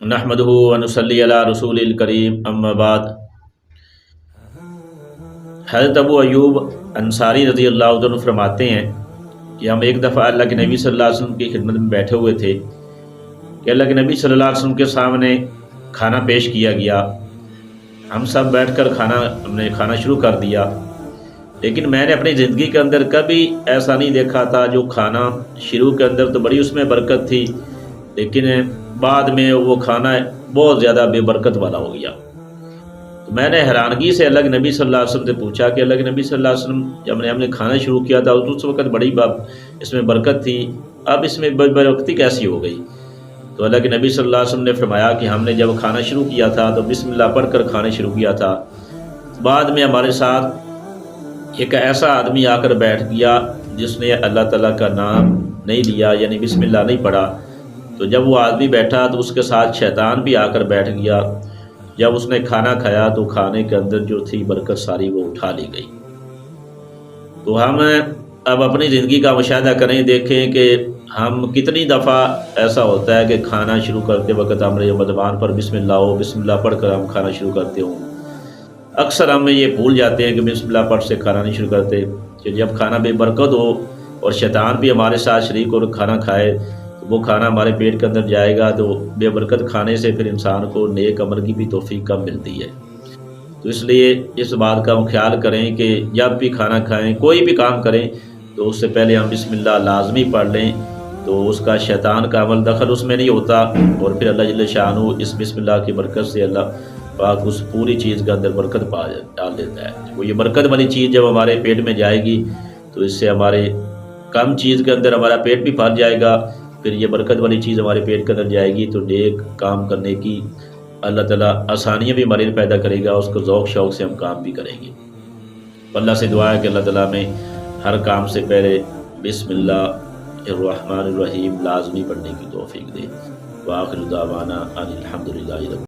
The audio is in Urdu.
نحمدہ ونصلی علی رسول الکریم اما بعد۔ حضرت ابو ایوب انصاری رضی اللہ عنہ فرماتے ہیں کہ ہم ایک دفعہ اللہ کے نبی صلی اللہ علیہ وسلم کی خدمت میں بیٹھے ہوئے تھے کہ اللہ کے نبی صلی اللہ علیہ وسلم کے سامنے کھانا پیش کیا گیا۔ ہم سب بیٹھ کر ہم نے کھانا شروع کر دیا، لیکن میں نے اپنی زندگی کے اندر کبھی ایسا نہیں دیکھا تھا۔ جو کھانا شروع کے اندر تو بڑی اس میں برکت تھی، لیکن بعد میں وہ کھانا بہت زیادہ بے برکت والا ہو گیا۔ تو میں نے حیرانگی سے اللہ کے نبی صلی اللہ علیہ وسلم سے پوچھا کہ اللہ کے نبی صلی اللہ علیہ وسلم، جب ہم نے کھانا شروع کیا تھا اس وقت بڑی اس میں برکت تھی، اب اس میں بے برکتی کیسی ہو گئی؟ تو اللہ کے نبی صلی اللہ علیہ وسلم نے فرمایا کہ ہم نے جب کھانا شروع کیا تھا تو بسم اللہ پڑھ کر کھانا شروع کیا تھا، بعد میں ہمارے ساتھ ایک ایسا آدمی آ کر بیٹھ گیا جس نے اللہ تعالیٰ کا نام نہیں لیا، یعنی بسم اللہ نہیں پڑھا۔ تو جب وہ آدمی بیٹھا تو اس کے ساتھ شیطان بھی آ کر بیٹھ گیا۔ جب اس نے کھانا کھایا تو کھانے کے اندر جو تھی برکت ساری وہ اٹھا لی گئی۔ تو ہم اب اپنی زندگی کا مشاہدہ کریں، دیکھیں کہ ہم کتنی دفعہ ایسا ہوتا ہے کہ کھانا شروع کرتے وقت ہمارے زبان پر بسم اللہ پڑھ کر ہم کھانا شروع کرتے ہوں۔ اکثر ہم یہ بھول جاتے ہیں کہ بسم اللہ پڑھ سے کھانا نہیں شروع کرتے، کہ جب کھانا بے برکت ہو اور شیطان بھی ہمارے ساتھ شریک اور کھانا کھائے تو وہ کھانا ہمارے پیٹ کے اندر جائے گا، تو بے برکت کھانے سے پھر انسان کو نیک عمل کی بھی توفیق کم ملتی ہے۔ تو اس لیے اس بات کا ہم خیال کریں کہ جب بھی کھانا کھائیں، کوئی بھی کام کریں، تو اس سے پہلے ہم بسم اللہ لازمی پڑھ لیں، تو اس کا شیطان کا عمل دخل اس میں نہیں ہوتا، اور پھر اللہ جل شانہ اس بسم اللہ کی برکت سے اللہ پاک اس پوری چیز کے اندر برکت ڈال دیتا ہے۔ وہ یہ برکت والی چیز جب ہمارے پیٹ میں جائے گی تو اس سے ہمارے کم چیز کے اندر ہمارا پیٹ بھی بھر جائے گا، پھر یہ برکت والی چیز ہمارے پیٹ کے اندر جائے گی تو نیک کام کرنے کی اللہ تعالیٰ آسانیاں بھی ہمارے لیے پیدا کرے گا، اس کو ذوق شوق سے ہم کام بھی کریں گے۔ اللہ سے دعا ہے کہ اللہ تعالیٰ میں ہر کام سے پہلے بسم اللہ الرحمن الرحیم لازمی پڑھنے کی توفیق دے۔ وآخر دعوانا ان الحمدللہ۔